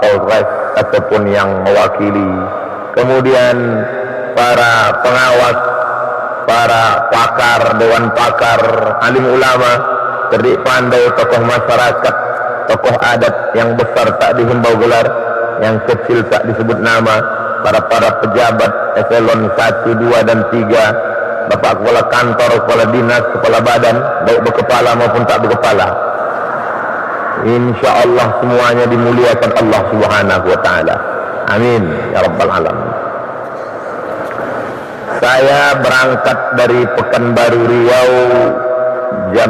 Polres ataupun yang mewakili, kemudian para pengawas, para pakar, dewan pakar, alim ulama, cerdik pandai, tokoh masyarakat, tokoh adat yang besar tak dihimbau gelar, yang kecil tak disebut nama, para pejabat eselon 1, 2, dan 3, bapak kepala kantor, kepala dinas, kepala badan, baik berkepala maupun tak berkepala. Insya Allah semuanya dimuliakan Allah Subhanahu wa ta'ala. Amin ya rabbal alamin. Saya berangkat dari Pekanbaru Riau jam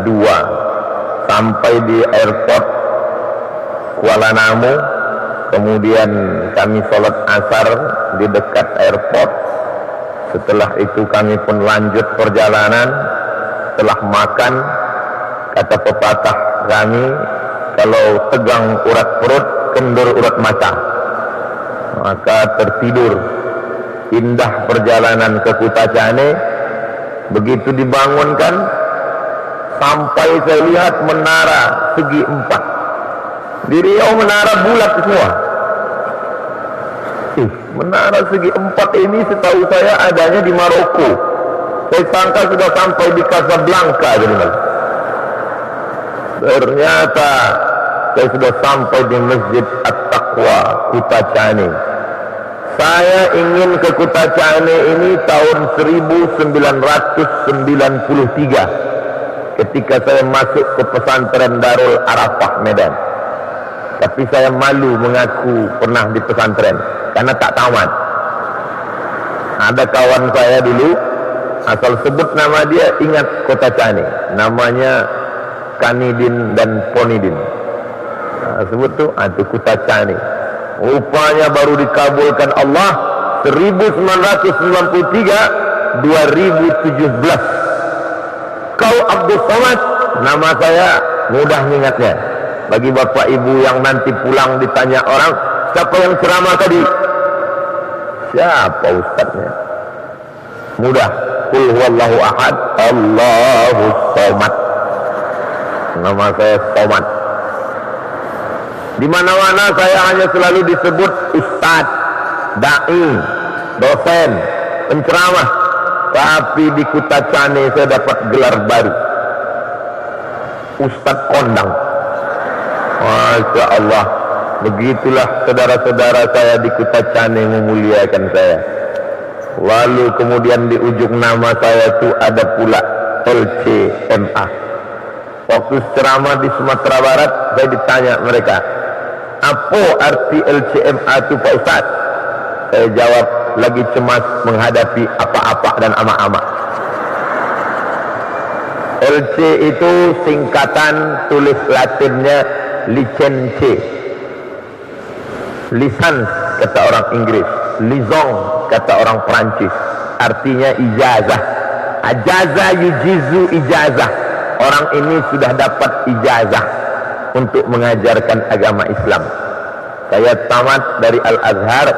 2 sampai di airport Kuala Namu. Kemudian kami sholat asar di dekat airport. Setelah itu kami pun lanjut perjalanan. Setelah makan, kata pepatah kami, kalau tegang urat perut, kendur urat mata, maka tertidur. Indah perjalanan ke Kutacane. Begitu dibangunkan, sampai saya lihat menara segi 4. Di Riau menara bulat semua. Menara segi 4 ini setahu saya adanya di Maroko. Saya sangka sudah sampai di Casablanca. Ternyata saya sudah sampai di Masjid At-Taqwa Kutacane. Saya ingin ke Kutacane ini tahun 1993 ketika saya masuk ke pesantren Darul Arafah Medan. Tapi saya malu mengaku pernah di pesantren karena tak tamat. Ada kawan saya dulu, asal sebut nama dia ingat Kutacane, namanya Kanidin dan Ponidin. Sebut tuh Kutacane. Rupanya baru dikabulkan Allah 1993 2017. Kau Abdul Somad, nama saya mudah mengingatnya. Bagi bapak ibu yang nanti pulang ditanya orang, siapa yang ceramah tadi? Siapa ustadznya? Mudah. Qul huwallahu ahad, Allahus somad. Nama saya Somad. Di mana-mana saya hanya selalu disebut ustadz, dai, dosen, penceramah. Tapi di Kutacane saya dapat gelar baru, Ustadz Kondang. Masya Allah. Begitulah saudara-saudara saya di Kutacane memuliakan saya. Lalu kemudian di ujung nama saya itu ada pula LCMA. Waktu ceramah di Sumatera Barat, saya ditanya mereka, apa arti LCMA itu Pak Ustaz? Saya jawab, lagi cemas menghadapi apa-apa dan ama-ama. LC itu singkatan tulis Latinnya licence, lisans kata orang Inggris, liaison kata orang Perancis, artinya ijazah. Ajaza yujizu ijazah. Orang ini sudah dapat ijazah untuk mengajarkan agama Islam. Saya tamat dari Al-Azhar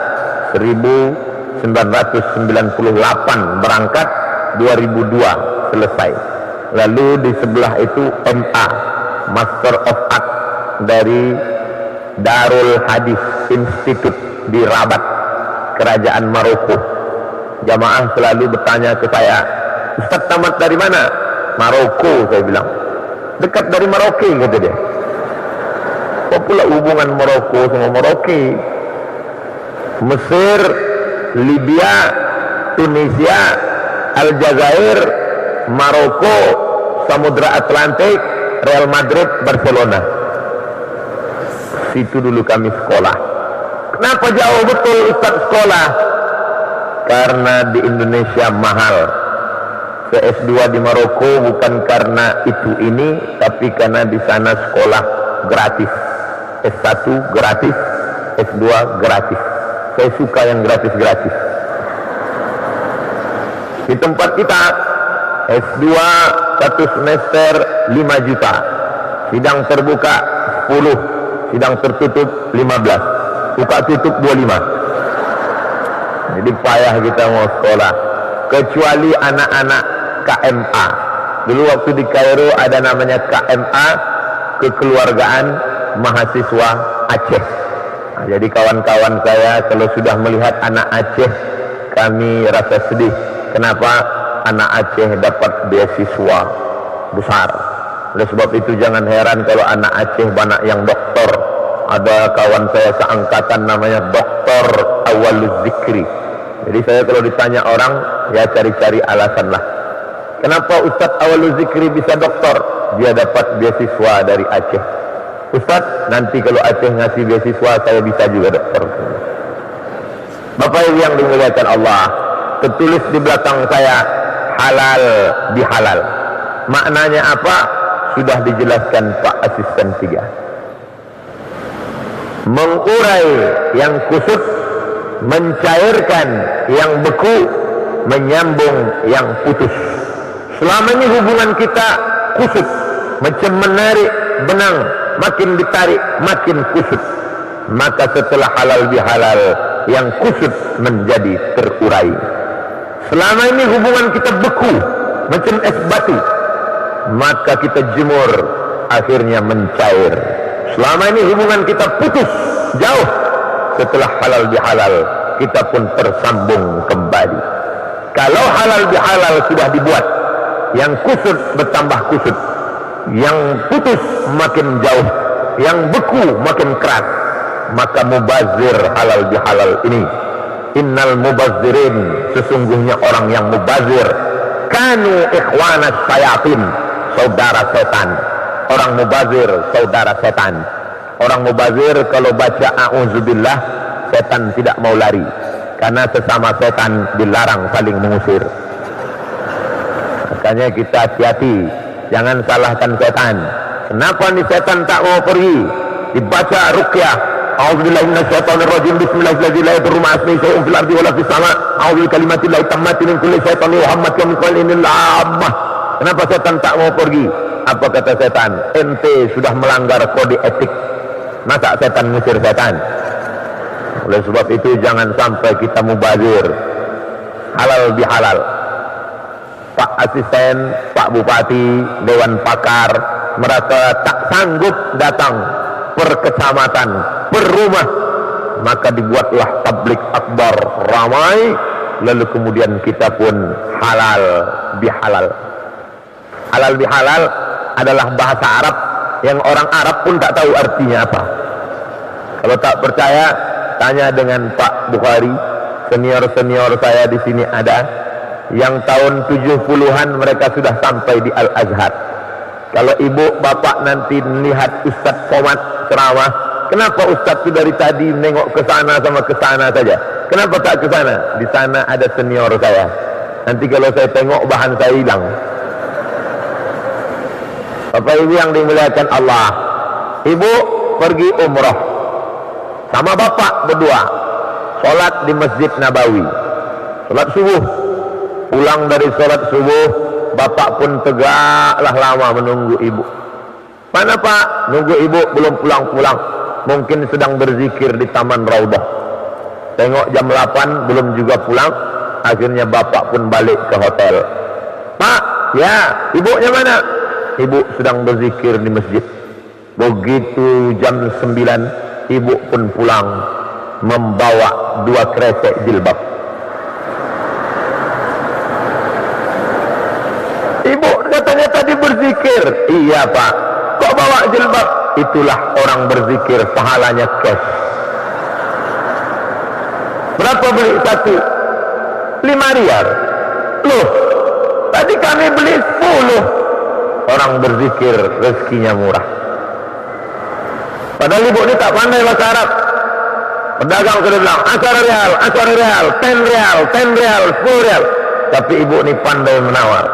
1998, berangkat 2002 selesai. Lalu di sebelah itu MA, Master of Art dari Darul Hadis Institute di Rabat, Kerajaan Maroko. Jamaah selalu bertanya ke saya, Ustaz tamat dari mana? Maroko, saya bilang. Dekat dari Maroke, kata dia. Apa pula hubungan Maroko sama Maroke? Mesir, Libya, Tunisia, Aljazair, Maroko, Samudra Atlantik, Real Madrid, Barcelona. Situ dulu kami sekolah. Kenapa jauh betul Ustaz sekolah? Karena di Indonesia mahal. S2 di Maroko bukan karena itu ini, tapi karena di sana sekolah gratis. S1 gratis, S2 gratis. Saya suka yang gratis-gratis. Di tempat kita S2 satu semester 5 juta, sidang terbuka 10, sidang tertutup 15, buka tutup 25. Jadi payah kita mau sekolah. Kecuali anak-anak KMA. Dulu waktu di Kairo ada namanya KMA, Kekeluargaan Mahasiswa Aceh. Jadi kawan-kawan saya kalau sudah melihat anak Aceh, kami rasa sedih. Kenapa anak Aceh dapat beasiswa besar? Oleh sebab itu jangan heran kalau anak Aceh banyak yang doktor. Ada kawan saya seangkatan namanya Doktor Awaluz Zikri. Jadi saya kalau ditanya orang, ya cari-cari alasan lah. Kenapa Ustaz Awaluz Zikri bisa doktor? Dia dapat beasiswa dari Aceh. Ustaz, nanti kalau Aceh ngasih beasiswa, saya bisa juga doktor. Bapak Ibu yang dimuliakan Allah, tertulis di belakang saya halal bihalal. Maknanya apa? Sudah dijelaskan Pak Asisten 3. Mengurai yang kusut, mencairkan yang beku, menyambung yang putus. Selama ini hubungan kita kusut, macam menarik benang, makin ditarik makin kusut. Maka setelah halal bihalal, yang kusut menjadi terurai. Selama ini hubungan kita beku macam es batu, maka kita jemur, akhirnya mencair. Selama ini hubungan kita putus jauh, setelah halal bihalal kita pun tersambung kembali. Kalau halal bihalal sudah dibuat, yang kusut bertambah kusut, yang putus makin jauh, yang beku makin keras, maka mubazir halal bihalal ini. Innal mubazzirin, sesungguhnya orang yang mubazir, kanu ikhwanas syayatin, saudara setan. Orang mubazir saudara setan. Orang mubazir kalau baca a'udzubillah, setan tidak mau lari, karena sesama setan dilarang saling mengusir. Makanya kita hati-hati, jangan salahkan setan. Kenapa nih setan tak mau pergi? Dibaca ruqyah, a'udzubillahi minasyaitonirrajim, bismillahirrahmanirrahim, la yadurru ma'a ismihi syai'un fil ardi wala fis sama', a'udzu bikalimatillahi tammati min kulli syaitanin wa hammatin min kulli lamah. Kenapa setan tak mau pergi? Apa kata setan? Ente sudah melanggar kode etik, masa setan ngusir setan? Oleh sebab itu jangan sampai kita mubazir. Halal bihalal. Pak Asisten, Pak Bupati, Dewan Pakar merasa tak sanggup datang per kecamatan, per rumah, maka dibuatlah tablik akbar ramai, lalu kemudian kita pun halal bihalal. Halal bihalal adalah bahasa Arab yang orang Arab pun tak tahu artinya apa. Kalau tak percaya, tanya dengan Pak Bukhari, senior-senior saya di sini ada, yang tahun 70-an mereka sudah sampai di Al-Azhar. Kalau ibu bapak nanti melihat Ustadz Somad ceramah, kenapa Ustadz itu dari tadi nengok ke sana sama ke sana saja? Kenapa tak ke sana? Di sana ada senior saya. Nanti kalau saya tengok bahan saya hilang. Bapak Ibu yang dimuliakan Allah, ibu pergi umrah sama bapak berdua, sholat di Masjid Nabawi, sholat subuh. Pulang dari sholat subuh, bapak pun tegaklah lama menunggu ibu. Mana pak? Nunggu ibu belum pulang-pulang, mungkin sedang berzikir di Taman Raudah. Tengok jam 8 belum juga pulang, akhirnya bapak pun balik ke hotel. Pak, ya, ibunya mana? Ibu sedang berzikir di masjid. Begitu jam 9, ibu pun pulang membawa 2 kresek jilbab. Ibu katanya tadi berzikir. Iya pak. Kok bawa jilbab? Itulah orang berzikir, pahalanya cash. Berapa beli satu? 5 rial. Loh, tadi kami beli 10. Orang berzikir rezekinya murah. Padahal ibu ini tak pandai bahasa Arab. Pedagang sudah bilang asar rial, 10 rial, 10 rial, 10 rial. Tapi ibu ini pandai menawar.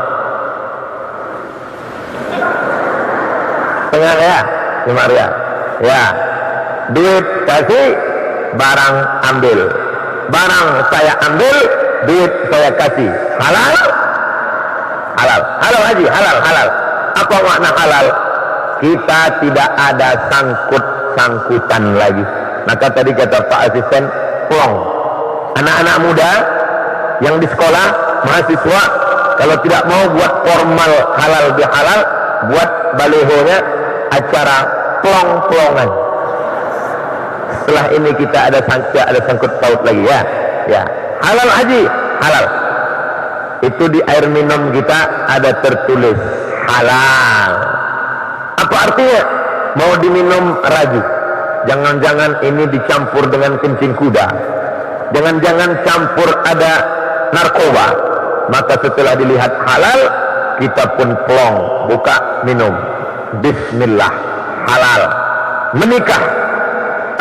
Setengah ya, 5 rial. Ya, duit kasih, barang ambil. Barang saya ambil, duit saya kasih. Halal? Halal. Halal haji, halal, halal. Apa makna halal? Kita tidak ada sangkut-sangkutan lagi. Maka tadi kata Pak Asisten, plong. Anak-anak muda yang di sekolah, mahasiswa, kalau tidak mau buat formal halal bihalal, buat balihonya acara plong-plongan. Setelah ini kita ada sangkut paut lagi ya. Ya, halal haji, halal. Itu di air minum kita ada tertulis halal. Apa artinya? Mau diminum ragi. Jangan-jangan ini dicampur dengan kencing kuda. Jangan-jangan campur ada narkoba. Maka setelah dilihat halal, kita pun plong, buka, minum. Bismillah, halal. Menikah,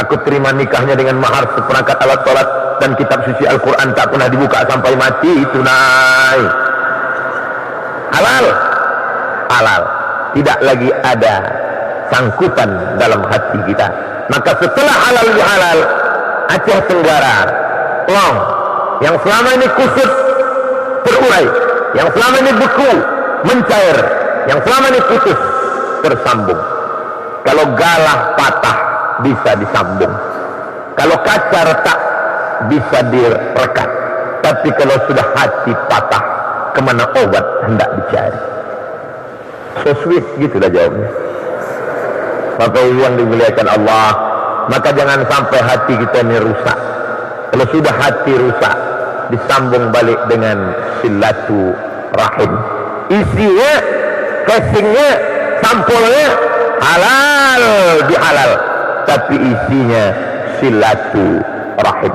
aku terima nikahnya dengan mahar seperangkat alat sholat dan kitab suci Al-Quran tak pernah dibuka sampai mati, tunai. Halal, halal. Tidak lagi ada sangkutan dalam hati kita. Maka setelah halal bihalal, Aceh Tenggara, plong, yang selama ini kusut terurai, yang selama ini beku mencair, yang selama ini putus tersambung. Kalau galah patah bisa disambung, kalau kaca retak bisa direkat, tapi kalau sudah hati patah, kemana obat hendak dicari? So sweet gitulah jawabnya. Bapak Ibu yang dimuliakan Allah, maka jangan sampai hati kita ini rusak. Kalau sudah hati rusak, disambung balik dengan silaturahim. Isinya, casingnya, sampulnya halal bihalal, tapi isinya silaturahim.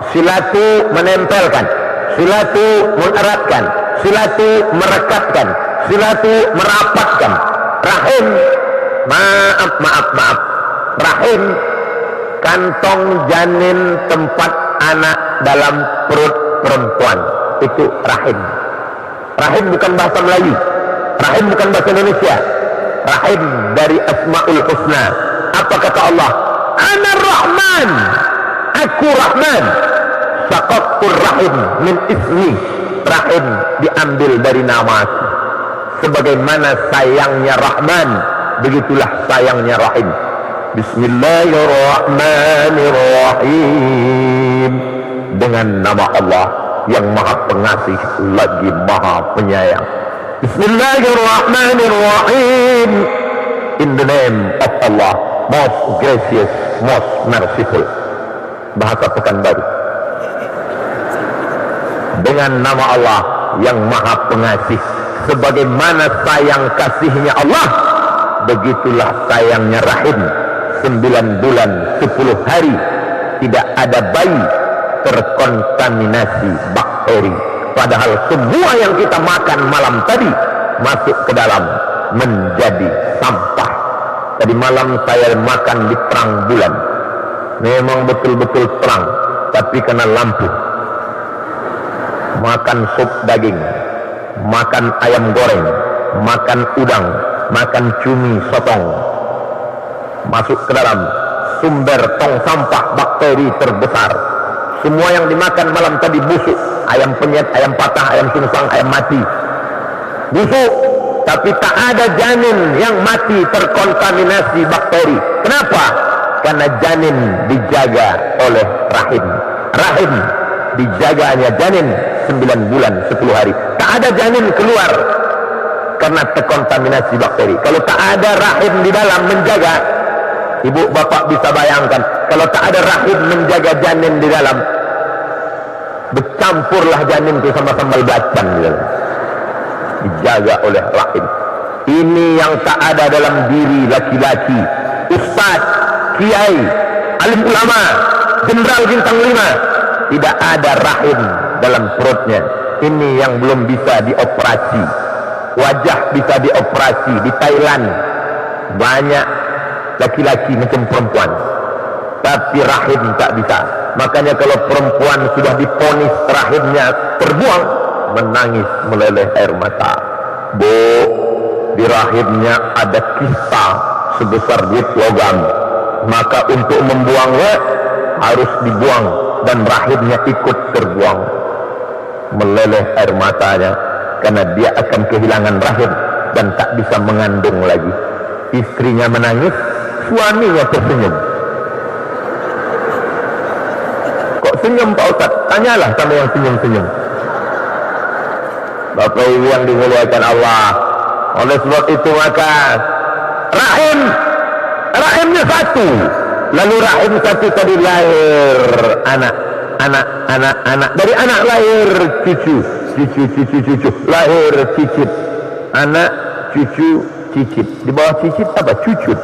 Silatu menempelkan, silatu mengeratkan, silatu merekatkan, silatu merapatkan. Rahim, maaf, rahim, kantong janin tempat anak dalam perut perempuan, itu rahim. Rahim bukan bahasa Melayu, rahim bukan bahasa Indonesia. Rahim dari Asmaul Husna. Apa kata Allah? Ana Rahman, aku Rahman. Syaqaqtur rahim min ismi. Rahim diambil dari nama aku. Sebagaimana sayangnya Rahman, begitulah sayangnya Rahim. Bismillahirrahmanirrahim. Dengan nama Allah yang maha pengasih lagi maha penyayang. Bismillahirrahmanirrahim. In the name of Allah, most gracious, most merciful. Bahasa Pekanbaru. Dengan nama Allah yang maha pengasih, sebagaimana sayang kasihnya Allah, begitulah sayangnya Rahim. 9 bulan 10 hari tidak ada bayi terkontaminasi bakteri, padahal semua yang kita makan malam tadi masuk ke dalam menjadi sampah. Tadi malam saya makan di terang bulan, memang betul-betul terang, tapi kena lampu. Makan sup daging, makan ayam goreng, makan udang, makan cumi sotong, masuk ke dalam sumber tong sampah bakteri terbesar. Semua yang dimakan malam tadi busuk. Ayam penyet, ayam patah, ayam sungsang, ayam mati, busuk. Tapi tak ada janin yang mati terkontaminasi bakteri. Kenapa? Karena janin dijaga oleh rahim. Rahim dijaganya janin 9 bulan 10 hari. Tak ada janin keluar karena terkontaminasi bakteri. Kalau tak ada rahim di dalam menjaga, ibu bapak bisa bayangkan, kalau tak ada rahim menjaga janin di dalam, bercampurlah janin itu sama sambal belacan gitu. Dijaga oleh rahim. Ini yang tak ada dalam diri laki-laki, ustaz, kiai, alim ulama, jenderal bintang 5, tidak ada rahim dalam perutnya. Ini yang belum bisa dioperasi. Wajah bisa dioperasi. Di Thailand banyak laki-laki macam perempuan, tapi rahim tak bisa. Makanya kalau perempuan sudah diponis rahimnya terbuang, menangis meleleh air mata. Bu, di rahimnya ada kista sebesar duit logam, maka untuk membuangnya harus dibuang dan rahimnya ikut terbuang. Meleleh air matanya karena dia akan kehilangan rahim dan tak bisa mengandung lagi. Istrinya menangis, suaminya tersenyum. Kok senyum Pak Ustaz? Tanyalah sama yang senyum-senyum. Bapak Ibu yang dimuliakan Allah, oleh sebab itu maka rahimnya satu, Lalu rahim satu tadi lahir anak. Dari anak lahir cucu. Lahir cicit. Anak, cucu, cicit. Di bawah cicit apa? Cucut.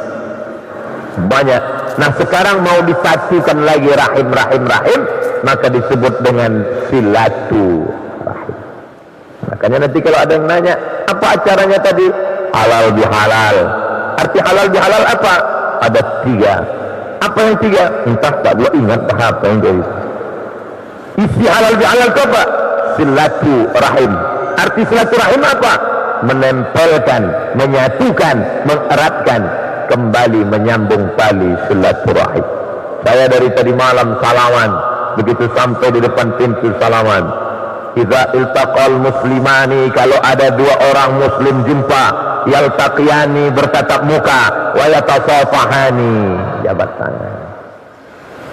Banyak. Nah sekarang mau disatukan lagi rahim. Maka disebut dengan silaturahim. Makanya nanti kalau ada yang nanya, apa acaranya tadi? Halal bihalal. Arti halal bihalal apa? Ada 3. Apa yang 3? Entah tak dua ingat apa yang jadi. Isi halal bihalal itu apa? Silaturahim. Arti silaturahim apa? Menempelkan, menyatukan, mengeratkan, kembali menyambung tali silaturahim. Saya dari tadi malam salaman, begitu sampai di depan pintu salaman. Idza iltaqal muslimani, kalau ada 2 orang muslim jumpa, yaltaqiyani, bertatap muka, wa yatasafahani, jabat tangan.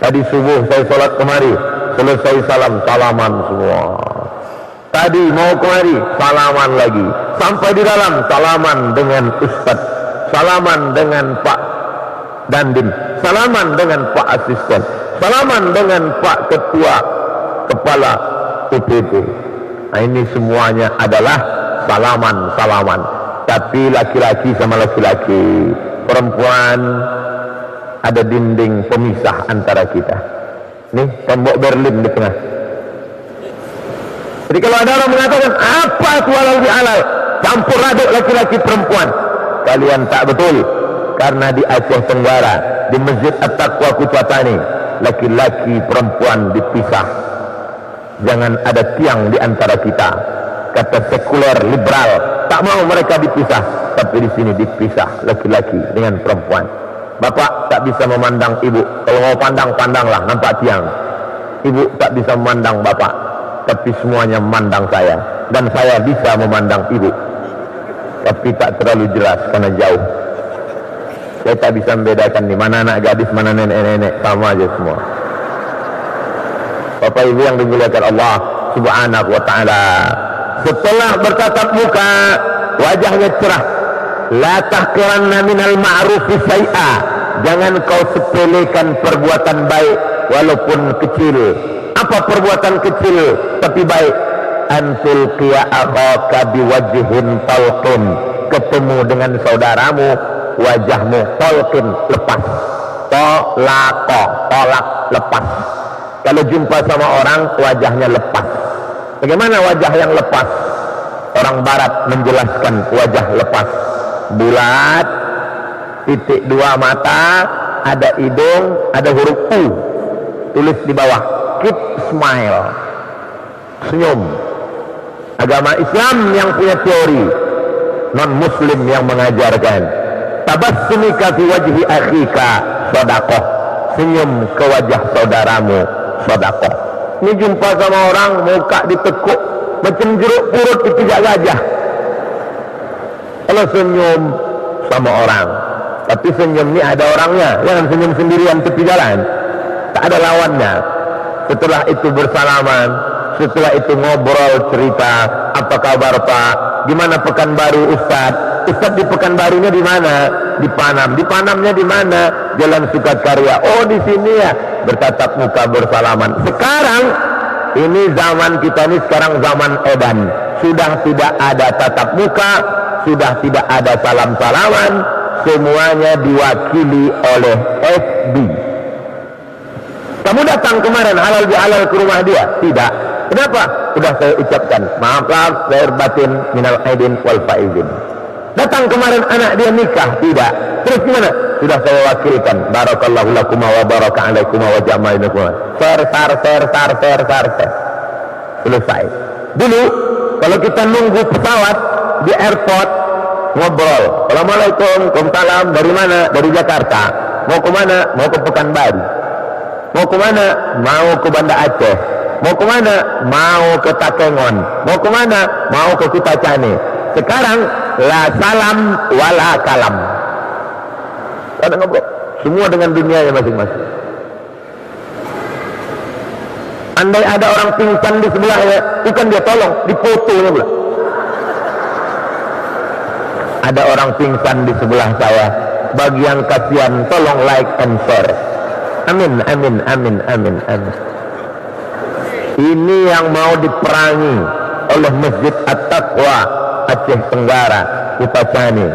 Tadi subuh saya sholat kemari, selesai salaman semua. Tadi mau kemari, salaman lagi. Sampai di dalam, salaman dengan ustaz, salaman dengan Pak Dandim, salaman dengan Pak Asisten, salaman dengan Pak Ketua Kepala UPP. Nah, ini semuanya adalah salaman. Tapi laki-laki sama laki-laki, perempuan ada dinding pemisah antara kita. Nih, tembok Berlin di tengah. Jadi kalau ada orang mengatakan apa itu halal bihalal, campur aduk laki-laki perempuan, kalian tak betul. Karena di Aceh Tenggara, di Masjid At-Taqwa Kucatani, laki-laki perempuan dipisah. Jangan ada tiang di antara kita. Kata sekuler liberal, tak mau mereka dipisah, tapi di sini dipisah laki-laki dengan perempuan. Bapak tak bisa memandang ibu, kalau mau pandanglah, nampak tiang. Ibu tak bisa memandang bapak, tapi semuanya memandang saya, dan saya bisa memandang ibu, tapi tak terlalu jelas karena jauh. Saya tak bisa membedakan di mana anak gadis, mana nenek-nenek, sama aja semua. Bapak ibu yang dimuliakan Allah Subhanahu wa ta'ala, setelah bertatap muka, wajahnya cerah. La tahqiranna minal ma'rufi syai'a, jangan kau sepelekan perbuatan baik walaupun kecil. Apa perbuatan kecil tapi baik? Antul qiya akhaka biwajhin talqin, ketemu dengan saudaramu, wajahmu talqin, lepas. Tolak, lepas. Kalau jumpa sama orang, wajahnya lepas. Bagaimana wajah yang lepas? Orang barat menjelaskan wajah lepas. Bulat, titik 2 mata, ada hidung, ada huruf U, tulis di bawah, keep smile, senyum. Agama Islam yang punya teori, non muslim yang mengajarkan tabassumika fi wajhi akhika sedekah, senyum ke wajah saudaramu sedekah. Ini jumpa sama orang, muka ditekuk macam jeruk purut dipijak gajah. Kalau senyum sama orang, tapi senyum ini ada orangnya, jangan senyum sendirian tepi jalan, tak ada lawannya. Setelah itu bersalaman, setelah itu ngobrol, cerita, apa kabar Pak, gimana Pekanbaru Ustaz di Pekanbarunya di mana? Di Panam. Di Panamnya di mana? Jalan Sukakarya. Oh di sini ya. Bertatap muka, bersalaman. Sekarang ini zaman kita ini sekarang zaman edan, sudah tidak ada tatap muka, sudah tidak ada salam-salaman, semuanya diwakili oleh FB. Kamu datang kemarin halal bihalal ke rumah dia? Tidak. Kenapa? Sudah saya ucapkan maaf lahir batin minal aidin wal faizin. Datang kemarin anak dia nikah? Tidak. Terus gimana? Sudah saya wakilkan. Barakallahu lakum wa baraka alaikum wa jama'inakum. Ser. Selesai. Dulu kalau kita nunggu pesawat di airport, ngobrol. Assalamualaikum, waalaikumsalam. Dari mana? Dari Jakarta. Mau ke mana? Mau ke Pekanbaru. Mau ke mana? Mau ke Banda Aceh. Mau ke mana? Mau ke Takengon. Mau ke mana? Mau ke Kutacane. Sekarang la salam wala kalam. Ada ngobrol. Semua dengan dunianya masing-masing. Andai ada orang pingsan di sebelahnya, bukan dia tolong, difotonya pula. Ada orang pingsan di sebelah saya, bagi yang kasihan tolong like and share. Amin, amin, amin, amin, amin. Ini yang mau diperangi oleh Masjid At-Taqwa Aceh Tenggara, Kupacani,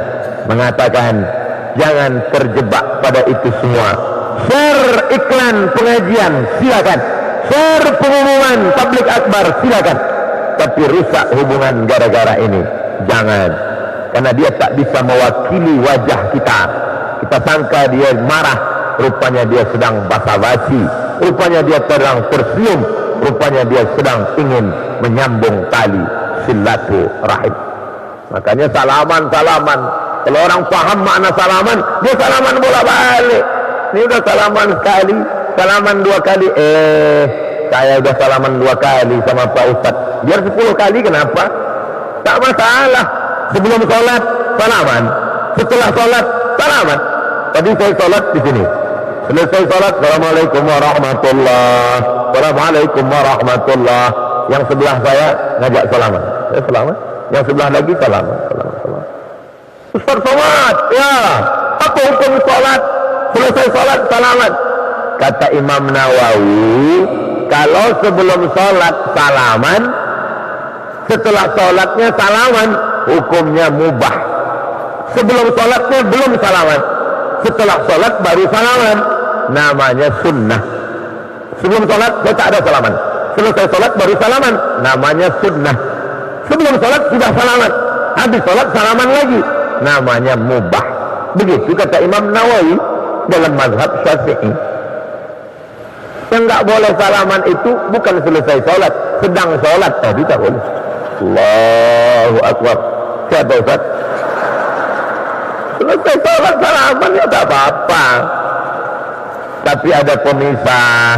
mengatakan jangan terjebak pada itu semua. Share iklan pengajian silakan, share pengumuman tablik akbar silakan, tapi rusak hubungan gara-gara ini jangan, karena dia tak bisa mewakili wajah kita. Kita sangka dia marah, rupanya dia sedang basa-basi, rupanya dia sedang tersenyum, rupanya dia sedang ingin menyambung tali silaturahim. Makanya salaman. Kalau orang paham makna salaman, dia salaman bola-balik. Ini udah salaman sekali, salaman 2 kali. Saya udah salaman 2 kali sama Pak Ustaz. Biar 10 kali kenapa? Tak masalah. Sebelum sholat salaman, setelah sholat salaman. Tadi saya sholat di sini. Selesai sholat, assalamualaikum warahmatullah, assalamualaikum warahmatullah. Yang sebelah saya ngajak salaman, saya salaman. Yang sebelah lagi salaman. Ustaz Somad, ya, apa hukum sholat? Selesai sholat salaman. Kata Imam Nawawi, kalau sebelum sholat salaman, setelah sholatnya salaman, hukumnya mubah. Sebelum sholatnya belum salaman, setelah sholat baru salaman, namanya sunnah. Sebelum sholat saya tak ada salaman, selesai sholat baru salaman, namanya sunnah. Sebelum sholat sudah salaman, habis sholat salaman lagi, namanya mubah. Begitu kata Imam Nawawi dalam mazhab Syafi'i. Yang nggak boleh salaman itu bukan selesai sholat, sedang sholat tadi tak boleh. Allahu Akbar. Siapa Ustaz? Selesai sholat salaman ya tak apa-apa. Tapi ada pemisah.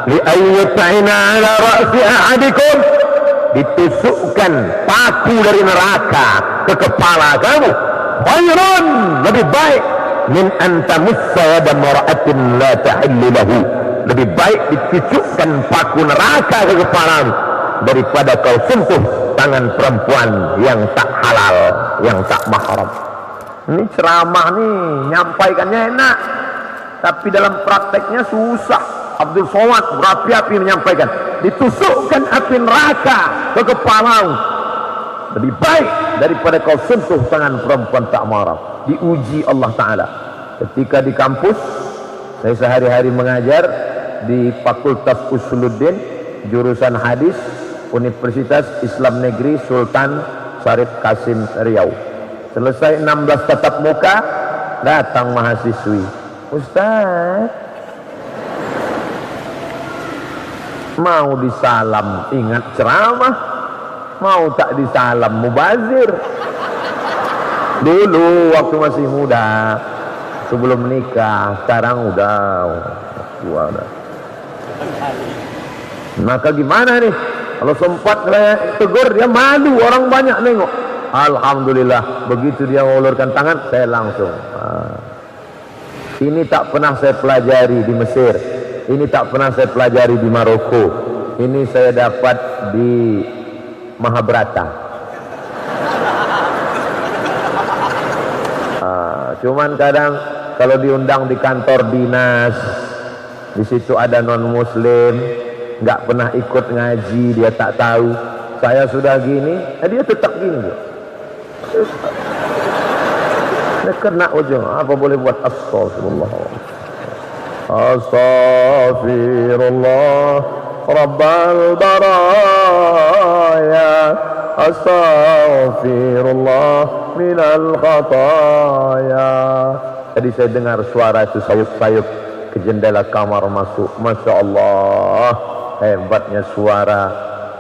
Li ayyuta'ina ala ra'si ahadikum, ditusukkan paku dari neraka ke kepala kamu, khairun, lebih baik, min antamussa yada mar'atin la tahillu lahu, lebih baik ditusukkan paku neraka ke kepalamu daripada kau sentuh tangan perempuan yang tak halal, yang tak mahram. Ini ceramah nih, nyampaikannya enak, tapi dalam prakteknya susah. Abdul Somad berapi-api menyampaikan, ditusukkan api neraka ke kepalamu, lebih baik daripada kau sentuh tangan perempuan tak mahram. Diuji Allah Ta'ala. Ketika di kampus, saya sehari-hari mengajar di Fakultas Usuluddin, jurusan hadis, Universitas Islam Negeri Sultan Syarif Kasim Riau. Selesai 16 tatap muka, datang mahasiswi, Ustaz, mau disalam ingat ceramah, mau tak disalam mubazir. Dulu waktu masih muda, sebelum menikah, sekarang udah tua dah. Maka gimana nih? Kalau sempat saya tegur, dia malu, orang banyak nengok. Alhamdulillah, begitu dia mengulurkan tangan, saya langsung. Ini tak pernah saya pelajari di Mesir, ini tak pernah saya pelajari di Maroko, ini saya dapat di Mahabharata. Cuman kadang kalau diundang di kantor dinas, di situ ada non muslim, nggak pernah ikut ngaji, dia tak tahu saya sudah gini, dia tetap gini. Dia kena ujung, apa boleh buat? Astagfirullah, astagfirullah rabbal baraya, astagfirullah minal khataya. Tadi saya dengar suara itu sayup-sayup ke jendela kamar masuk. Masya Allah, hebatnya suara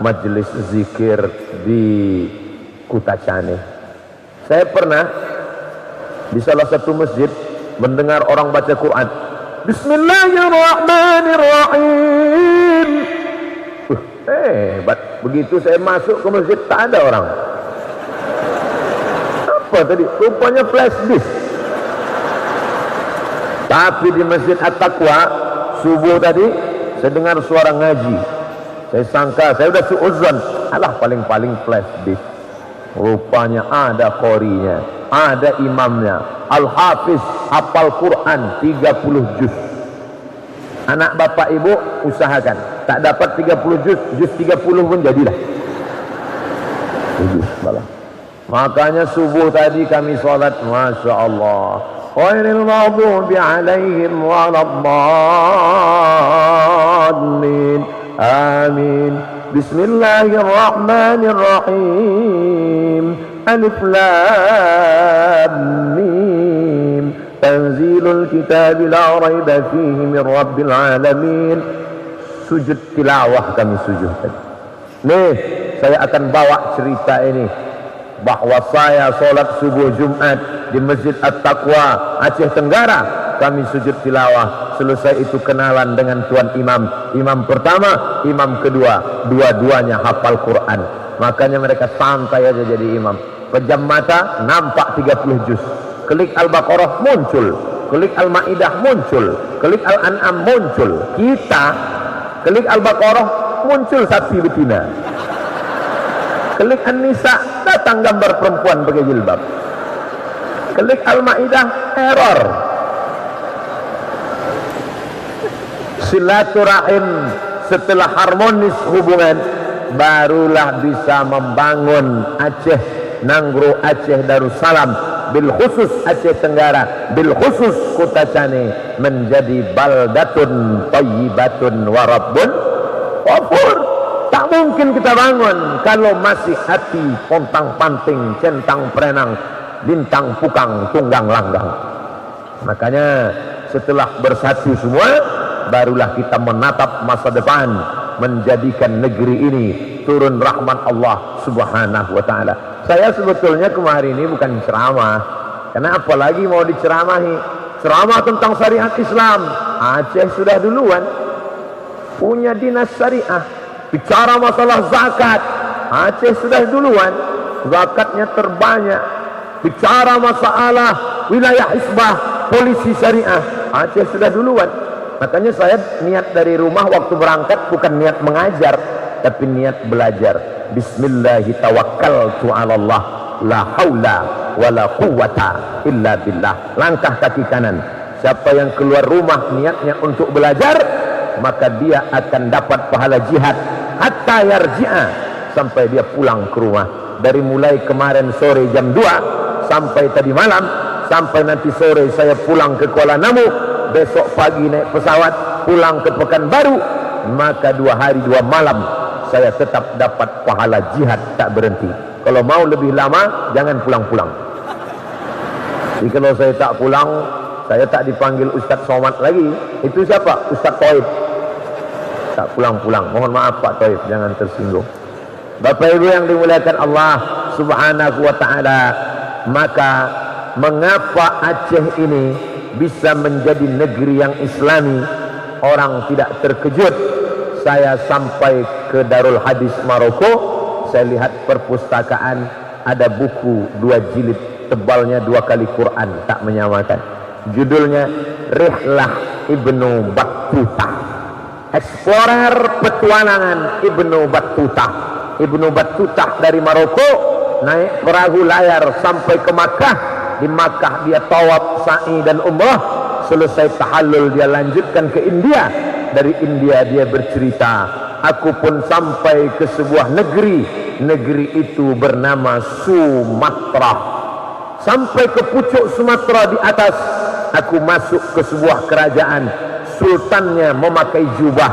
majelis zikir di Kutacane. Saya pernah di salah satu masjid mendengar orang baca Quran, Bismillahirrahmanirrahim. Hebat. Begitu saya masuk ke masjid, tak ada orang. Apa tadi? Rupanya flash disk. Tapi di Masjid At-Taqwa subuh tadi saya dengar suara ngaji. Saya sangka, saya udah suuzon, alah paling-paling flash disk. Rupanya ada qorinya, ada imamnya, Al-Hafiz, hafal Quran 30 juz. Anak bapak ibu usahakan, tak dapat 30 juz 30 pun jadilah. Makanya subuh tadi kami sholat, Masya Allah, ghairil maghdubi alaihim waladdallin, amin. Bismillahirrahmanirrahim, alif lam mim, tanzilul kitab la raiba fihi min rabbil alamin. Sujud tilawah kami sujud tadi. Nih, saya akan bawa cerita ini, bahwa saya sholat subuh Jumat di Masjid At-Taqwa Aceh Tenggara. Kami sujud tilawah, selesai itu kenalan dengan tuan imam. Imam pertama, imam kedua, dua-duanya hafal Quran. Makanya mereka santai aja jadi imam. Pejam mata, nampak 30 juz. Klik Al-Baqarah muncul, klik Al-Ma'idah muncul, klik Al-An'am muncul. Kita klik Al-Baqarah muncul sapi betina, klik An-Nisa datang gambar perempuan pakai jilbab, klik Al-Ma'idah error. Silaturahim setelah harmonis hubungan, barulah bisa membangun Aceh, Nanggro Aceh Darussalam, bil khusus Aceh Tenggara, bil khusus Kota Cane menjadi baldatun thayyibatun wa rabbun ghafur. Tak mungkin kita bangun kalau masih hati pontang panting, centang perenang, bintang pukang, tunggang langgang. Makanya setelah bersatu semua, barulah kita menatap masa depan, menjadikan negeri ini turun rahmat Allah Subhanahu wa ta'ala. Saya sebetulnya kemarin ini bukan ceramah, karena apalagi mau diceramahi. Ceramah tentang syariat Islam, Aceh sudah duluan punya dinas syariah. Bicara masalah zakat, Aceh sudah duluan, zakatnya terbanyak. Bicara masalah wilayah hisbah, polisi syariah, Aceh sudah duluan. Makanya saya niat dari rumah waktu berangkat bukan niat mengajar, tapi niat belajar. Bismillahirrahmanirrahim, Allah, la haula wala quwwata illa billah. Langkah kaki kanan. Siapa yang keluar rumah niatnya untuk belajar, maka dia akan dapat pahala jihad hatta yarji'a, sampai dia pulang ke rumah. Dari mulai kemarin sore jam 2 sampai tadi malam, sampai nanti sore saya pulang ke Kuala Namu, besok pagi naik pesawat pulang ke Pekanbaru, maka 2 hari 2 malam saya tetap dapat pahala jihad tak berhenti. Kalau mau lebih lama jangan pulang-pulang. Jadi kalau saya tak pulang, saya tak dipanggil Ustadz Somad lagi. Itu siapa? Ustadz Toib. Tak pulang-pulang. Mohon maaf Pak Toib, jangan tersinggung. Bapak Ibu yang dimuliakan Allah Subhanahu wa ta'ala, maka mengapa Aceh ini bisa menjadi negeri yang islami? Orang tidak terkejut. Saya sampai ke Darul Hadis Maroko, saya lihat perpustakaan, ada buku 2 jilid, tebalnya 2 kali Quran, tak menyamakan. Judulnya Rihlah Ibnu Battuta, Explorer Petualangan Ibnu Battuta. Ibnu Battuta dari Maroko naik perahu layar sampai ke Makkah. Di Makkah dia tawaf, sa'i dan umrah. Selesai tahallul dia lanjutkan ke India. Dari India dia bercerita, aku pun sampai ke sebuah negeri. Negeri itu bernama Sumatra. Sampai ke pucuk Sumatera di atas, aku masuk ke sebuah kerajaan. Sultannya memakai jubah,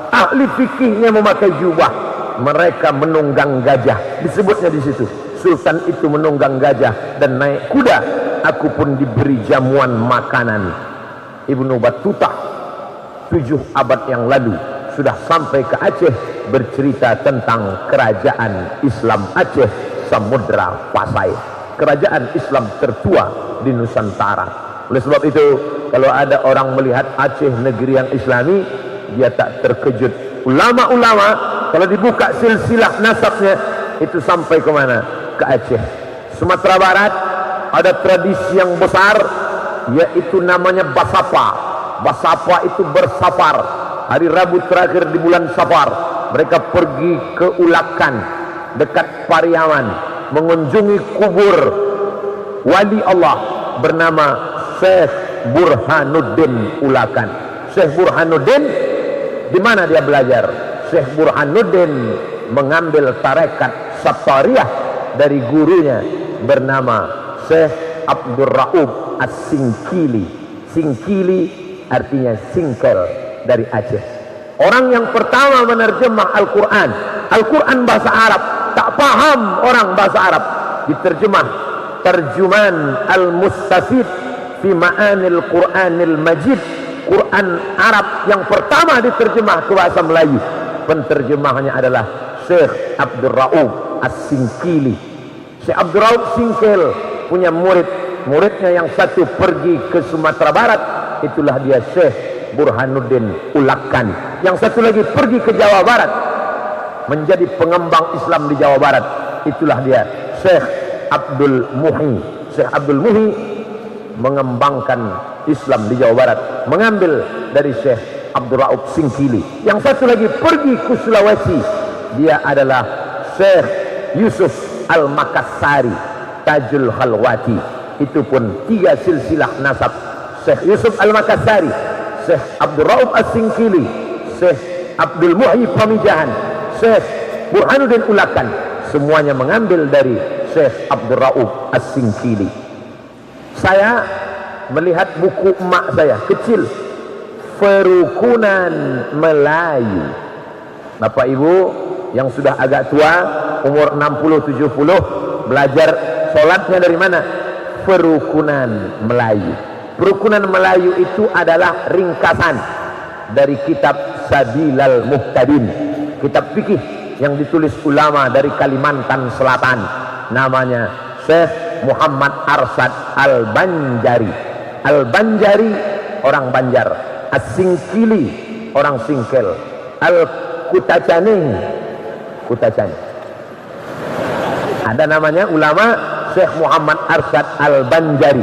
ahli fikihnya memakai jubah. Mereka menunggang gajah, disebutnya di situ. Sultan itu menunggang gajah dan naik kuda. Aku pun diberi jamuan makanan. Ibnu Battuta 7 abad yang lalu sudah sampai ke Aceh, bercerita tentang kerajaan Islam Aceh Samudra Pasai, kerajaan Islam tertua di Nusantara. Oleh sebab itu, kalau ada orang melihat Aceh negeri yang islami, dia tak terkejut. Ulama-ulama kalau dibuka silsilah nasabnya, itu sampai ke mana? Ke Aceh. Sumatera Barat ada tradisi yang besar, yaitu namanya Basapa. Basapa itu bersafar. Hari Rabu terakhir di bulan Safar, mereka pergi ke Ulakan dekat Pariaman, mengunjungi kubur wali Allah bernama Syekh Burhanuddin Ulakan. Syekh Burhanuddin di mana dia belajar? Syekh Burhanuddin mengambil tarekat Sattariyah dari gurunya bernama Syekh Abdul Raub As-Singkili. Singkili artinya singkel dari Aceh. Orang yang pertama menerjemah Al-Quran. Al-Quran bahasa Arab, tak paham orang bahasa Arab, diterjemah terjemahan Al-Mustafid fi Ma'anil Quranil Majid. Quran Arab yang pertama diterjemah ke bahasa Melayu, penterjemahnya adalah Syekh Abdul Raub As-Singkili. Syekh Abdul Raub Singkil punya muridnya yang satu pergi ke Sumatera Barat, itulah dia Syekh Burhanuddin Ulakan. Yang satu lagi pergi ke Jawa Barat menjadi pengembang Islam di Jawa Barat, itulah dia Syekh Abdul Muhi. Syekh Abdul Muhi mengembangkan Islam di Jawa Barat, mengambil dari Syekh Abdul Raub Singkili. Yang satu lagi pergi ke Sulawesi, dia adalah Syekh Yusuf Al-Makassari Tajul Khalwati. Itu pun 3 silsilah nasab: Syekh Yusuf Al-Makassari, Syekh Abdul Raub As-Singkili, Syekh Abdul Muhi Pamijahan, Syekh Burhanuddin Ulakan. Semuanya mengambil dari Syekh Abdul Raub As-Singkili. Saya melihat buku emak saya kecil, Perukunan Melayu. Bapak Ibu yang sudah agak tua, umur 60-70, belajar sholatnya dari mana? Perukunan Melayu. Perukunan Melayu itu adalah ringkasan dari kitab Sabilal Muhtadin, kitab fikih yang ditulis ulama dari Kalimantan Selatan, namanya Syekh Muhammad Arsad Al-Banjari. Al-Banjari orang Banjar, As-Singkili orang Singkel, Al-Kutacani Kutacani. Ada namanya ulama Syekh Muhammad Arsad Al-Banjari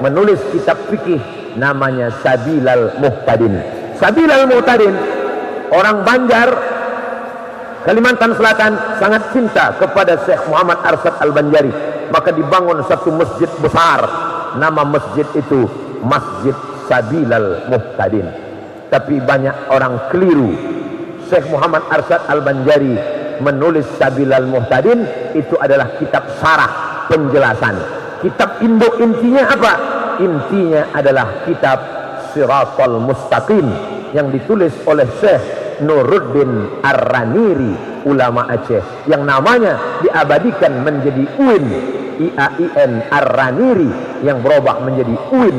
menulis kitab fikih namanya Sabilal Muhtadin. Sabilal Muhtadin orang Banjar Kalimantan Selatan sangat cinta kepada Syekh Muhammad Arsad Al-Banjari, maka dibangun satu masjid besar, nama masjid itu Masjid Sabilal Muhtadin. Tapi banyak orang keliru. Syekh Muhammad Arsad Al-Banjari menulis Sabilal Muhtadin itu adalah kitab syarah, penjelasan. Kitab induk intinya apa? Intinya adalah kitab Siratal Mustaqim yang ditulis oleh Syekh Nuruddin Ar-Raniri, ulama Aceh, yang namanya diabadikan menjadi UIN, IAIN Ar-Raniri, yang berubah menjadi UIN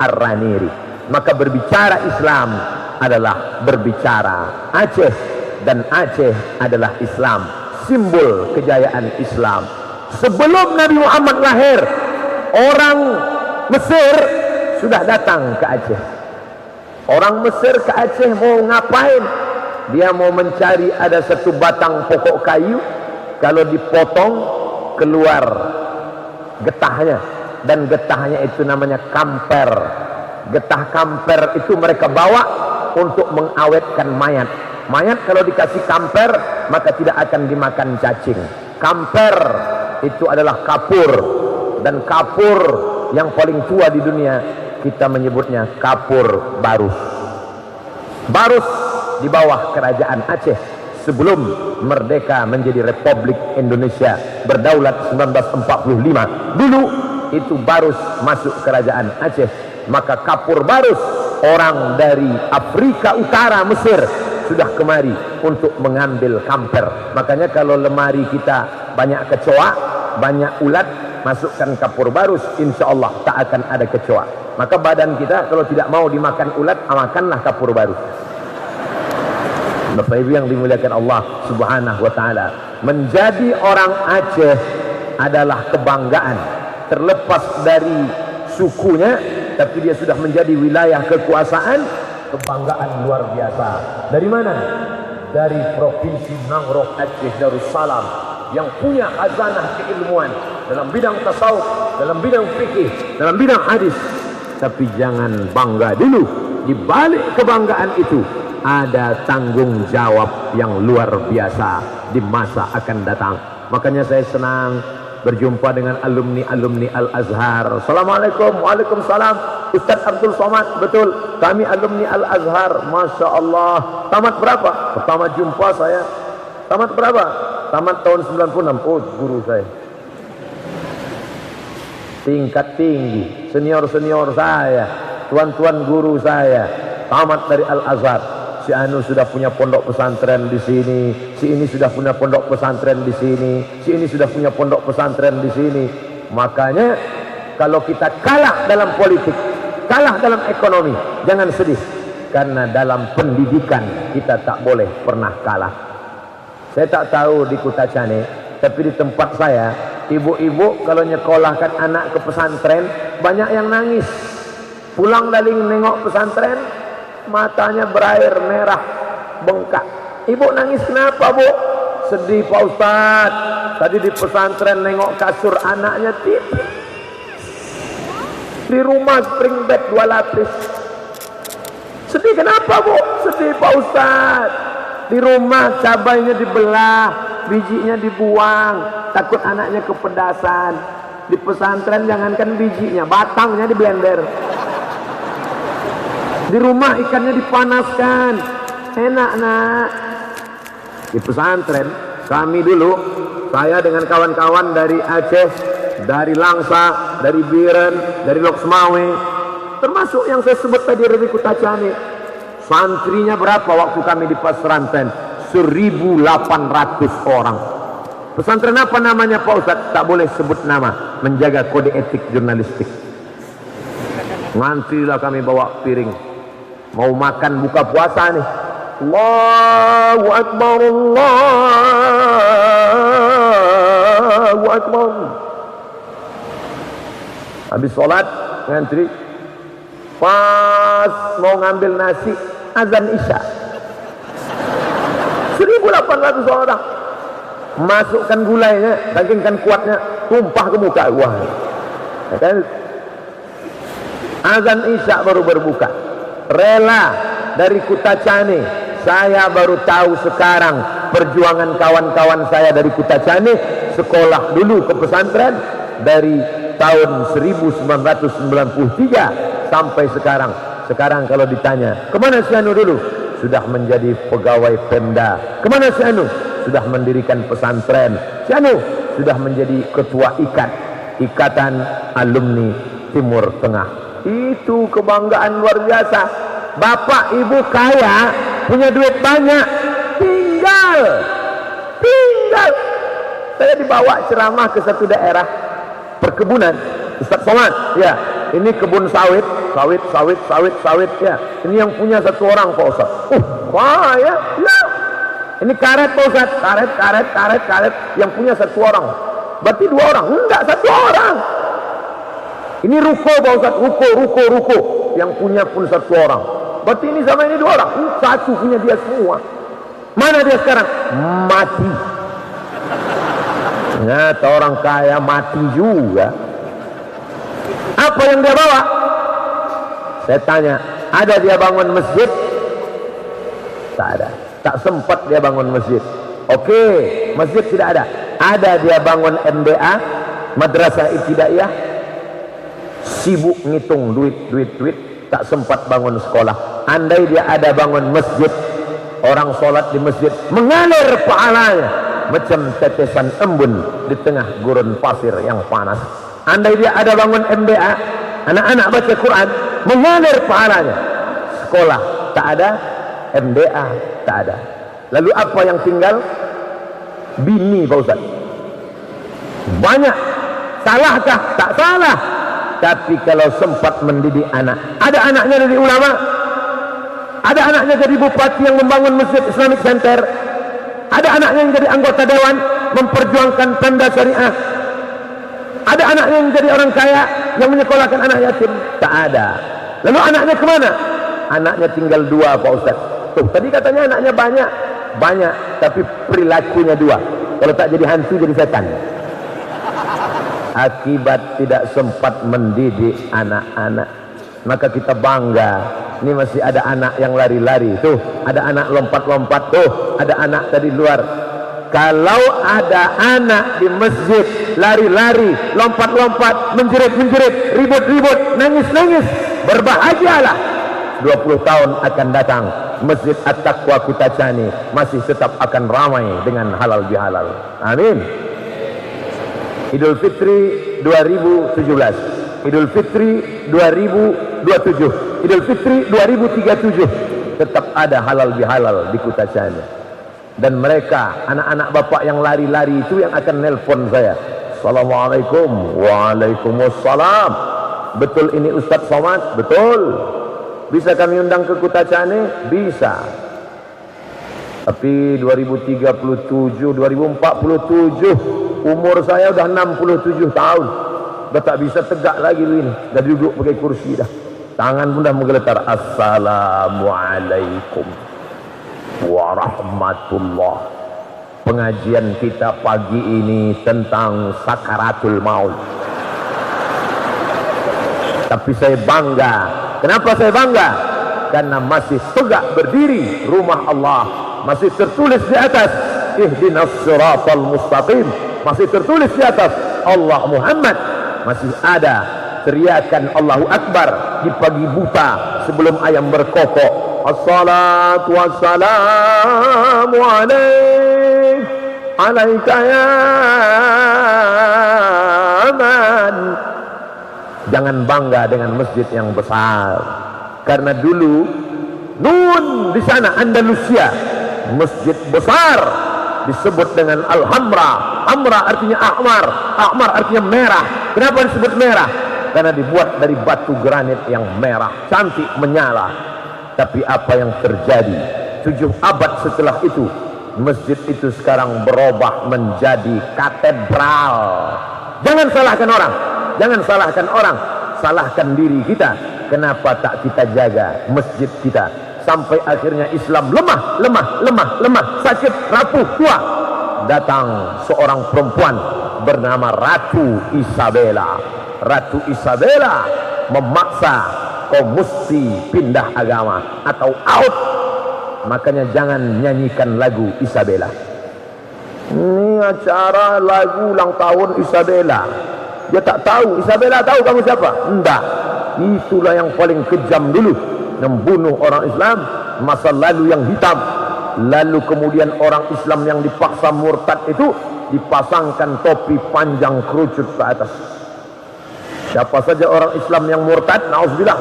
Ar-Raniri. Maka berbicara Islam adalah berbicara Aceh, dan Aceh adalah Islam, simbol kejayaan Islam. Sebelum Nabi Muhammad lahir, orang Mesir sudah datang ke Aceh. Orang Mesir ke Aceh mau ngapain? Dia mau mencari ada satu batang pokok kayu, kalau dipotong keluar getahnya, dan getahnya itu namanya kamper. Getah kamper itu mereka bawa untuk mengawetkan mayat. Mayat kalau dikasih kamper maka tidak akan dimakan cacing. Kamper itu adalah kapur, dan kapur yang paling tua di dunia kita menyebutnya kapur Barus. Barus di bawah kerajaan Aceh sebelum merdeka menjadi Republik Indonesia berdaulat 1945. Dulu itu Barus masuk kerajaan Aceh, maka kapur Barus orang dari Afrika Utara, Mesir, sudah kemari untuk mengambil kamper. Makanya kalau lemari kita banyak kecoa, banyak ulat, masukkan kapur Barus, insya Allah tak akan ada kecoa. Maka badan kita kalau tidak mau dimakan ulat, makanlah kapur Barus. Bapak Ibu yang dimuliakan Allah Subhanahu wa taala, menjadi orang Aceh adalah kebanggaan. Terlepas dari sukunya, tapi dia sudah menjadi wilayah kekuasaan, kebanggaan luar biasa. Dari mana? Dari provinsi Nangrok Aceh Darussalam, yang punya khazanah keilmuan dalam bidang tasawuf, dalam bidang fikih, dalam bidang hadis. Tapi jangan bangga dulu, di balik kebanggaan itu ada tanggung jawab yang luar biasa di masa akan datang. Makanya saya senang berjumpa dengan alumni Al-Azhar. Assalamualaikum. Waalaikumsalam. Ustaz Abdul Somad. Betul, kami alumni Al-Azhar. Masya Allah. Tamat berapa? Pertama jumpa saya. Tamat berapa? Tamat tahun 96. Oh, guru saya tingkat tinggi, senior saya, tuan-tuan guru saya, tamat dari Al-Azhar. Si anu sudah punya pondok pesantren di sini, si ini sudah punya pondok pesantren di sini, si ini sudah punya pondok pesantren di sini. Makanya kalau kita kalah dalam politik, kalah dalam ekonomi, jangan sedih, karena dalam pendidikan kita tak boleh pernah kalah. Saya tak tahu di Kutacane, tapi di tempat saya, ibu-ibu kalau nyekolahkan anak ke pesantren, banyak yang nangis. Pulang dari nengok pesantren, matanya berair merah, bengkak. Ibu nangis kenapa, Bu? Sedih, Pak Ustaz. Tadi di pesantren nengok kasur anaknya tipis. Di rumah spring bed 2 lapis. Sedih kenapa, Bu? Sedih, Pak Ustaz. Di rumah cabainya dibelah, bijinya dibuang, takut anaknya kepedasan. Di pesantren jangankan bijinya, batangnya di blender. Di rumah ikannya dipanaskan, enak nak. Di pesantren kami dulu, saya dengan kawan-kawan dari Aceh, dari Langsa, dari Biren, dari Loksmawe, termasuk yang saya sebut tadi dari Kutacane. Santrinya berapa waktu kami di pesantren? 1.800 orang. Pesantren apa namanya, Pak Ustaz? Tak boleh sebut nama, menjaga kode etik jurnalistik. Ngantrilah kami bawa piring, mau makan buka puasa nih. Allahu Akbar, Allahu Akbar. Habis sholat ngantri, pas mau ngambil nasi, azan Isya. 1.800 orang. Masukkan gulainya, dagingkan kuatnya, tumpah ke muka. Wah, azan Isya baru berbuka. Rela dari Kutacane. Saya baru tahu sekarang perjuangan kawan-kawan saya dari Kutacane, sekolah dulu ke pesantren dari tahun 1993 sampai sekarang. Sekarang kalau ditanya, kemana si anu dulu? Sudah menjadi pegawai Pemda. Kemana si anu? Sudah mendirikan pesantren. Si anu sudah menjadi ketua Ikatan Alumni Timur Tengah. Itu kebanggaan luar biasa. Bapak ibu kaya, punya duit banyak, tinggal. Saya dibawa ceramah ke satu daerah perkebunan. Ustaz Somad, ya, ini kebun sawit ya. Ini yang punya satu orang, Pak Ustaz. Wah ya. Ini karet, Pak Ustaz. Karet yang punya satu orang. Berarti 2 orang? Enggak, 1 orang. Ini ruko, Pak Ustaz. Ruko. Yang punya pun 1 orang. Berarti ini sama ini 2 orang. Satu punya dia semua. Mana dia sekarang? Mati. Ternyata orang kaya mati juga. Apa yang dia bawa? Saya tanya, ada dia bangun masjid? Tak ada. Tak sempat dia bangun masjid. Oke, masjid tidak ada. Ada dia bangun MBA, Madrasah Ibtidaiyah, sibuk ngitung duit, tak sempat bangun sekolah. Andai dia ada bangun masjid, orang sholat di masjid mengalir pahalanya macam tetesan embun di tengah gurun pasir yang panas. Andai dia ada bangun MBA, anak-anak baca Quran, mengalir pahalanya. Sekolah tak ada, MBA tak ada. Lalu apa yang tinggal? Bini, Pak Ustaz. Banyak. Salahkah? Tak salah. Tapi kalau sempat mendidik anak, ada anaknya jadi ulama, ada anaknya jadi bupati yang membangun masjid Islamic Center, ada anaknya yang jadi anggota dewan memperjuangkan Pemda Syariah, ada anaknya yang jadi orang kaya yang menyekolahkan anak yatim. Tak ada. Lalu anaknya kemana? Anaknya tinggal 2, Pak Ustaz. Tuh, tadi katanya anaknya banyak, tapi perilakunya 2. Kalau tak jadi hantu, jadi setan. Akibat tidak sempat mendidik anak-anak. Maka kita bangga, ini masih ada anak yang lari-lari. Tuh, ada anak lompat-lompat. Tuh, ada anak tadi luar. Kalau ada anak di masjid lari-lari, lompat-lompat, menjerit-menjerit, ribut-ribut, nangis-nangis, berbahagialah. 20 tahun akan datang, Masjid At-Taqwa Kutacani masih tetap akan ramai dengan halal bihalal. Amin. Idul Fitri 2017, Idul Fitri 2027, Idul Fitri 2037 tetap ada halal bihalal di Kutacani. Dan mereka, anak-anak bapak yang lari-lari itu yang akan nelpon saya. Assalamualaikum. Waalaikumsalam. Betul ini Ustadz Somad? Betul. Bisa kami undang ke Kutacani? Bisa. Tapi 2037, 2047 umur saya udah 67 tahun. Udah tak bisa tegak lagi ini. Dah duduk pakai kursi dah. Tangan pun dah menggeletar. Assalamualaikum warahmatullah. Pengajian kita pagi ini tentang sakaratul maut. Tapi saya bangga. Kenapa saya bangga? Karena masih tegak berdiri rumah Allah, masih tertulis di atas ihdinas siratal mustaqim, masih tertulis di atas Allah Muhammad, masih ada teriakan Allahu Akbar di pagi buta sebelum ayam berkokok. Assalatu wassalamu alaika ya man. Jangan bangga dengan masjid yang besar, karena dulu Nun di sana Andalusia, masjid besar disebut dengan Al-Hamra. Hamra artinya ahmar, ahmar artinya merah. Kenapa disebut merah? Karena dibuat dari batu granit yang merah, cantik menyala. Tapi apa yang terjadi 7 abad setelah itu, masjid itu sekarang berubah menjadi katedral. Jangan salahkan orang, jangan salahkan orang, salahkan diri kita. Kenapa tak kita jaga masjid kita? Sampai akhirnya Islam lemah, sakit, rapuh, tua. Datang seorang perempuan bernama Ratu Isabella. Ratu Isabella memaksa kau mesti pindah agama atau out. Makanya jangan nyanyikan lagu Isabella. Ini acara lagu ulang tahun Isabella. Dia tak tahu. Isabella tahu kamu siapa? Enggak. Itulah yang paling kejam dulu, membunuh orang Islam, masa lalu yang hitam. Lalu kemudian orang Islam yang dipaksa murtad itu dipasangkan topi panjang kerucut ke atas. Siapa saja orang Islam yang murtad, na'udzubillah,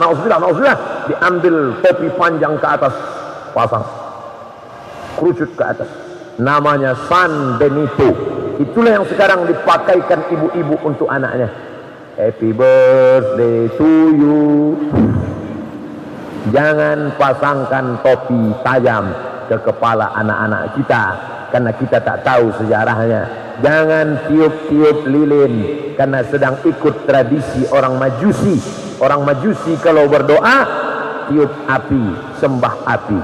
diambil topi panjang ke atas, pasang kerucut ke atas. Namanya San Benito. Itulah yang sekarang dipakaikan ibu-ibu untuk anaknya. Happy birthday to you. Jangan pasangkan topi tajam ke kepala anak-anak kita, karena kita tak tahu sejarahnya. Jangan tiup-tiup lilin, karena sedang ikut tradisi orang Majusi. Orang Majusi kalau berdoa tiup api, sembah api.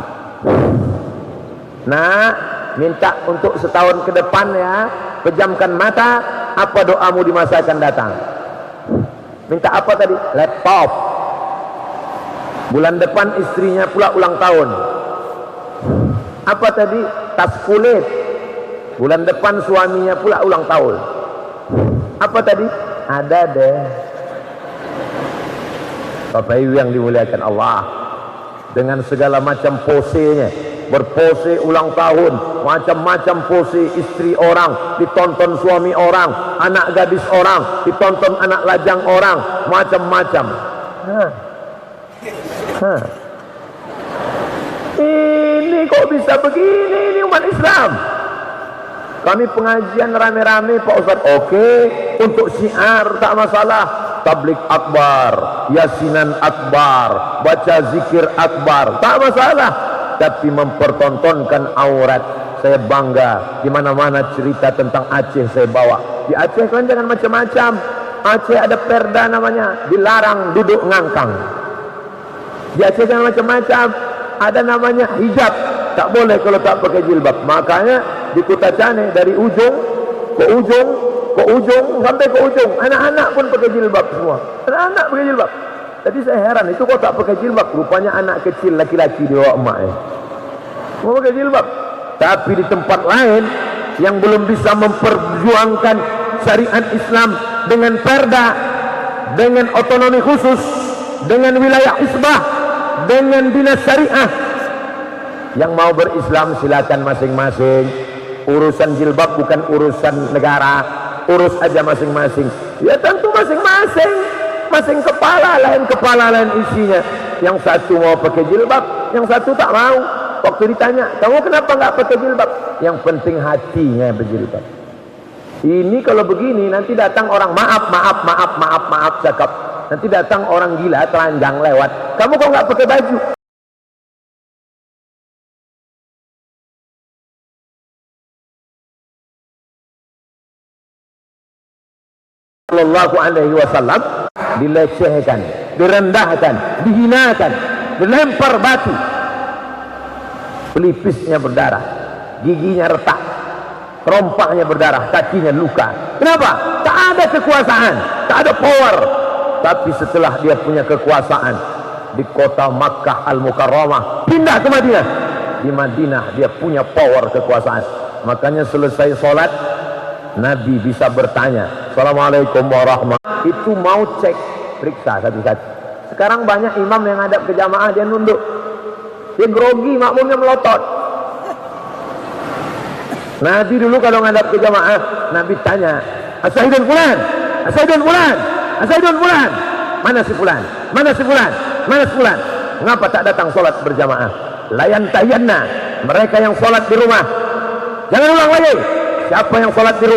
Nah, minta untuk setahun ke depan ya, pejamkan mata. Apa doamu di masa akan datang? Minta apa tadi? Laptop. Bulan depan istrinya pula ulang tahun. Apa tadi? Tas kulit. Bulan depan suaminya pula ulang tahun. Apa tadi? Ada deh. Bapak Ibu yang dimuliakan Allah, dengan segala macam posenya, berpose ulang tahun, macam-macam pose, istri orang ditonton suami orang, anak gadis orang ditonton anak lajang orang, macam-macam. Ini kok bisa begini, ini umat Islam. Kami pengajian rame-rame Pak Ustaz, oke, untuk syiar tak masalah. Tablik akbar, yasinan akbar, baca zikir akbar, tak masalah. Tapi mempertontonkan aurat, saya bangga. Di mana-mana cerita tentang Aceh saya bawa. Di Aceh kan jangan macam-macam. Aceh ada perda namanya, dilarang duduk ngangkang. Di Aceh jangan macam-macam. Ada namanya hijab, tak boleh kalau tak pakai jilbab. Makanya di Kutacani dari ujung ke ujung sampai ke ujung, anak-anak pun pakai jilbab semua. Anak-anak pakai jilbab. Jadi saya heran, itu kok tak pakai jilbab? Rupanya anak kecil laki-laki di bawah emaknya. Mau pakai jilbab. Tapi di tempat lain yang belum bisa memperjuangkan syariat Islam dengan perda, dengan otonomi khusus, dengan wilayah isbah, dengan dinas syariah. Yang mau berislam silakan masing-masing. Urusan jilbab bukan urusan negara, urus aja masing-masing. Ya tentu masing-masing, masing kepala lain isinya. Yang satu mau pakai jilbab, yang satu tak mau. Waktu ditanya, kamu kenapa nggak pakai jilbab? Yang penting hatinya berjilbab. Ini kalau begini nanti datang orang maaf cakap. Nanti datang orang gila telanjang lewat. Kamu kok nggak pakai baju? Sallallahu alaihi wasallam dilecehkan, direndahkan, dihinakan, dilempar batu, pelipisnya berdarah, giginya retak, terompahnya berdarah, kakinya luka. Kenapa? Tak ada kekuasaan, tak ada power. Tapi setelah dia punya kekuasaan di kota Makkah Al-Mukarramah, pindah ke Madinah. Di Madinah dia punya power kekuasaan. Makanya selesai sholat, Nabi bisa bertanya, Assalamualaikum warahmatullahi wabarakatuh. Itu mau cek, periksa satu-satu. Sekarang banyak imam yang hadap ke jamaah, dia nunduk, dia grogi, makmumnya melotot. Nabi dulu kalau ngadap ke jamaah, Nabi tanya, Asyhadun fulan, Asyhadun fulan, Asyhadun fulan. Mana si fulan? Mana si fulan? Mana si fulan? Mengapa tak datang sholat berjamaah? Layan tayanna, mereka yang sholat di rumah jangan ulang lagi. Siapa yang sholat di rumah